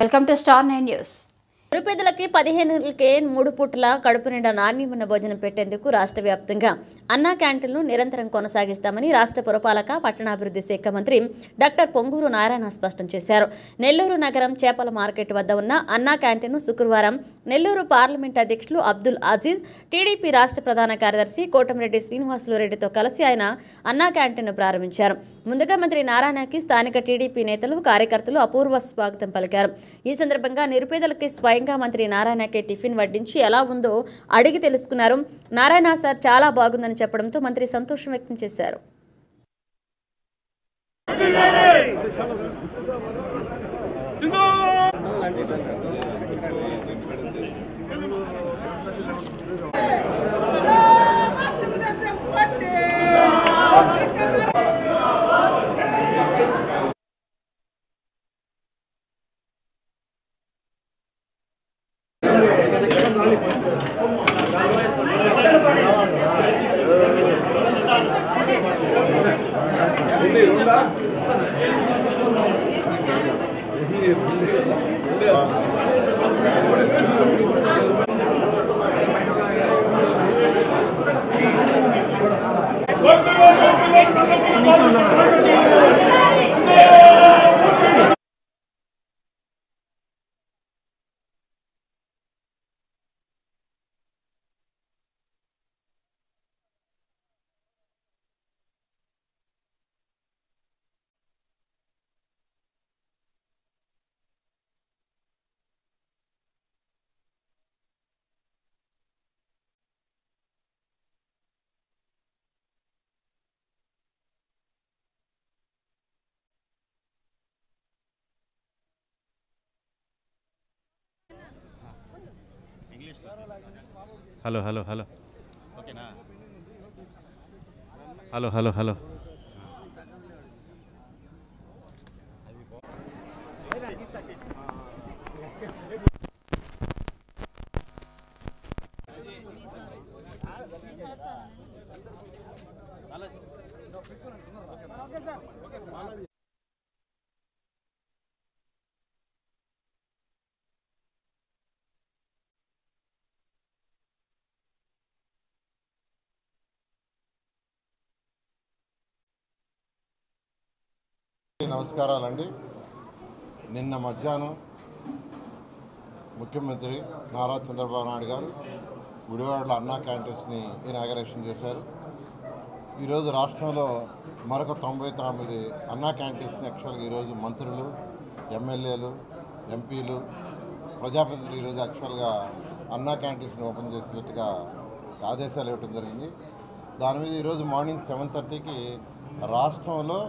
Welcome to star 9 news. నిరుపేదలకి 15 ఏళ్లకే 3 పూటల కడుపు నిండా నాణ్యమైన భోజనం పెట్టేందుకు రాష్ట్ర వ్యాప్తంగా అన్నా క్యాంటీన్లు నిరంతరం కొనసాగిస్తామని రాష్ట్ర పురపాలక పట్టణాభివృద్ధి శాఖ మంత్రి డాక్టర్ పొంగూరు నారాయణ స్పష్టం చేశారు. నెల్లూరు నగరం చేపల మార్కెట్ వద్ద ఉన్న అన్నా క్యాంటీన్ను శుక్రవారం నెల్లూరు పార్లమెంట్ అధ్యక్షులు అబ్దుల్ అజీజ్, టీడీపీ రాష్ట్ర ప్రధాన కార్యదర్శి కోటమిరెడ్డి శ్రీనివాసులు రెడ్డితో కలిసి ఆయన అన్నా క్యాంటీన్ను ప్రారంభించారు. ముందుగా మంత్రి నారాయణకి స్థానిక టీడీపీ నేతలు, కార్యకర్తలు అపూర్వ స్వాగతం పలికారు. ఈ సందర్భంగా నిరుపేదలకి స్వయంగా మంత్రి నారాయణకే టిఫిన్ వడ్డించి ఎలా ఉందో అడిగి తెలుసుకున్నారు. నారాయణ సార్ చాలా బాగుందని చెప్పడంతో మంత్రి సంతోషం వ్యక్తం చేశారు. హలో హలో హలో ఓకేనా? హలో హలో హలో నమస్కారాలండి. నిన్న మధ్యాహ్నం ముఖ్యమంత్రి నారా చంద్రబాబు నాయుడు గారు గుడివాడలో అన్నా క్యాంటీన్స్ని ఇనాగరేషన్ చేశారు. ఈరోజు రాష్ట్రంలో మరొక 99 అన్నా క్యాంటీన్స్ని యాక్చువల్గా ఈరోజు మంత్రులు, ఎమ్మెల్యేలు, ఎంపీలు, ప్రజాప్రతినిధులు ఈరోజు యాక్చువల్గా అన్నా క్యాంటీన్స్ని ఓపెన్ చేసేటట్టుగా ఆదేశాలు ఇవ్వడం జరిగింది. దాని మీద ఈరోజు మార్నింగ్ 7:30కి రాష్ట్రంలో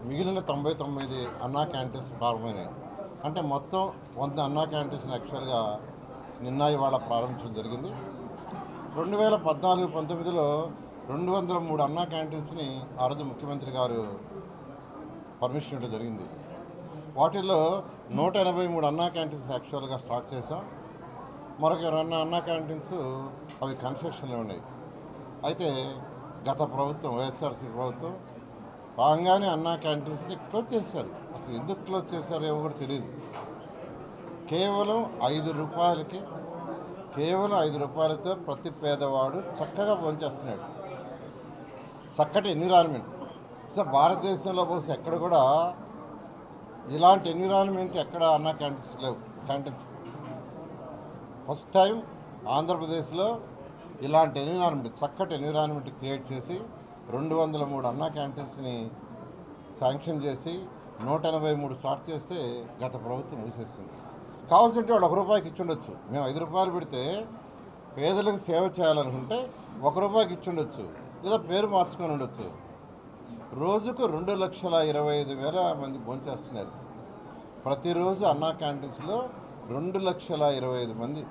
మిగిలిన 99 అన్నా క్యాంటీన్స్ ప్రారంభమైనాయి. అంటే మొత్తం 100 అన్నా క్యాంటీన్స్ని యాక్చువల్గా నిన్న ఇవాళ ప్రారంభించడం జరిగింది. 2014-19లో 203 అన్నా క్యాంటీన్స్ని ఆ రోజు ముఖ్యమంత్రి గారు పర్మిషన్ ఇవ్వడం జరిగింది. వాటిల్లో 183 అన్నా క్యాంటీన్స్ యాక్చువల్గా స్టార్ట్ చేసాం. మరొక 2 అన్నా క్యాంటీన్స్ అవి కన్స్ట్రక్షన్లో ఉన్నాయి. అయితే గత ప్రభుత్వం, వైఎస్ఆర్సీ ప్రభుత్వం రాగానే అన్నా క్యాంటీన్స్ని క్లోజ్ చేశారు. అసలు ఎందుకు క్లోజ్ చేశారో ఏమో కూడా తెలియదు. కేవలం 5 రూపాయలకి, కేవలం 5 రూపాయలతో ప్రతి పేదవాడు చక్కగా భోంచేస్తున్నాడు. చక్కటి ఎన్విరాన్మెంట్. సో భారతదేశంలో బహుశా ఎక్కడ కూడా ఇలాంటి ఎన్విరాన్మెంట్ ఎక్కడ అన్నా క్యాంటీన్స్ లేవు. క్యాంటీన్స్ ఫస్ట్ టైం ఆంధ్రప్రదేశ్లో ఇలాంటి ఎన్విరాన్మెంట్, చక్కటి ఎన్విరాన్మెంట్ క్రియేట్ చేసి 203 అన్నా క్యాంటీన్స్ని శాంక్షన్ చేసి 183 స్టార్ట్ చేస్తే గత ప్రభుత్వం మూసేసింది. కావాల్సింటే వాళ్ళు 1 రూపాయికి ఇచ్చుండొచ్చు. మేము 5 రూపాయలు పెడితే పేదలకు సేవ చేయాలనుకుంటే 1 రూపాయికి ఇచ్చుండొచ్చు, లేదా పేరు మార్చుకొని ఉండొచ్చు. రోజుకు 2,25,000 మంది భోంచేస్తున్నారు. ప్రతిరోజు అన్నా క్యాంటీన్స్లో 2,25,000 మంది.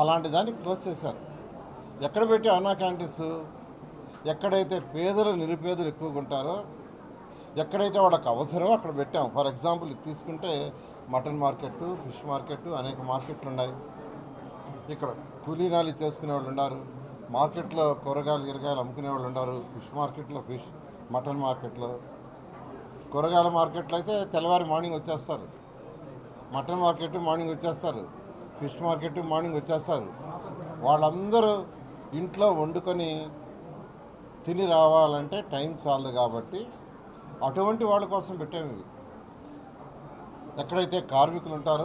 అలాంటి దాన్ని క్లోజ్ చేశారు. ఎక్కడ పెట్టి అన్నా క్యాంటీన్స్? ఎక్కడైతే పేదలు, నిరుపేదలు ఎక్కువగా ఉంటారో, ఎక్కడైతే వాళ్ళకి అవసరమో అక్కడ పెట్టాం. ఫర్ ఎగ్జాంపుల్ తీసుకుంటే మటన్ మార్కెట్, ఫిష్ మార్కెట్, అనేక మార్కెట్లు ఉన్నాయి. ఇక్కడ కూలీనాలు చేసుకునే వాళ్ళు ఉన్నారు, మార్కెట్లో కూరగాయలు అమ్ముకునే వాళ్ళు ఉన్నారు, ఫిష్ మార్కెట్లో ఫిష్, మటన్ మార్కెట్లో. కూరగాయల మార్కెట్లో అయితే తెల్లవారి మార్నింగ్ వచ్చేస్తారు. మటన్ మార్కెట్ మార్నింగ్ వచ్చేస్తారు, ఫిష్ మార్కెట్ మార్నింగ్ వచ్చేస్తారు. వాళ్ళందరూ ఇంట్లో వండుకొని తిని రావాలంటే టైం చాలదు కాబట్టి అటువంటి వాళ్ళ కోసం పెట్టాము ఇవి. ఎక్కడైతే కార్మికులు ఉంటారో